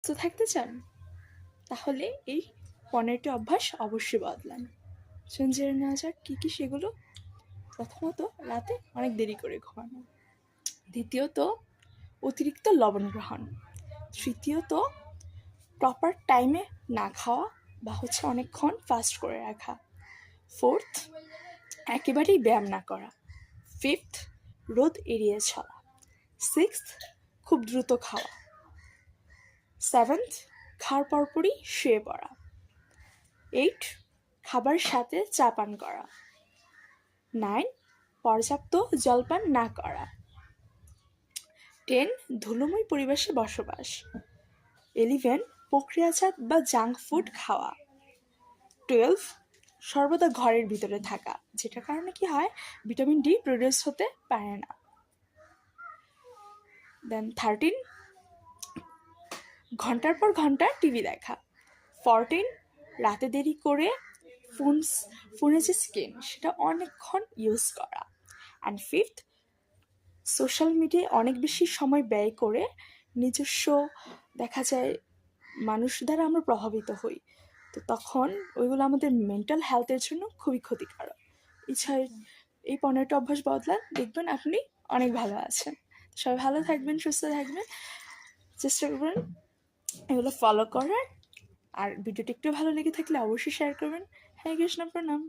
সুস্থ থাকতে চান, তাহলে এই 15টি অভ্যাস অবশ্যই বদলান। জেনে নেওয়া যাক কী কী সেগুলো। প্রথমত, রাতে অনেক দেরি করে ঘুমানো। দ্বিতীয়ত, অতিরিক্ত লবণ গ্রহণ। তৃতীয়ত, প্রপার টাইমে না খাওয়া বা অনেকক্ষণ ফাস্ট করে রাখা। ফোর্থ, একেবারেই ব্যায়াম না করা। ফিফথ, রোদ এড়িয়ে চলা। সিক্সথ, খুব দ্রুত খাওয়া। সেভেন্থ, খাওয়ার পরপরই শুয়ে পড়া। 8, খাবার সাথে চা পান করা। 9, পর্যাপ্ত জলপান না করা। 10, ধুলোময় পরিবেশে বসবাস। 11, প্রক্রিয়াজাত বা জাঙ্ক ফুড খাওয়া। 12, সর্বদা ঘরের ভিতরে থাকা, যেটার কারণে কি হয়, ভিটামিন ডি প্রডিউস হতে পারে না। দেন 13, ঘন্টার পর ঘন্টা টিভি দেখা। 14, রাতে দেরি করে ফোনে যে স্ক্রিন সেটা অনেকক্ষণ ইউজ করা। অ্যান্ড ফিফথ, সোশ্যাল মিডিয়ায় অনেক বেশি সময় ব্যয় করে নিজস্ব দেখা যায় মানুষ দ্বারা আমরা প্রভাবিত হই, তো তখন ওইগুলো আমাদের মেন্টাল হেলথের জন্য খুবই ক্ষতিকারক। এছাড়া এই 15টা অভ্যাস বদলান, দেখবেন আপনি অনেক ভালো আছেন। সবাই ভালো থাকবেন, সুস্থ থাকবেন, চেষ্টা করবেন এগুলো ফলো করার। আর ভিডিওটি একটু ভালো লেগে থাকলে অবশ্যই শেয়ার করবেন। হরে কৃষ্ণ, প্রণাম।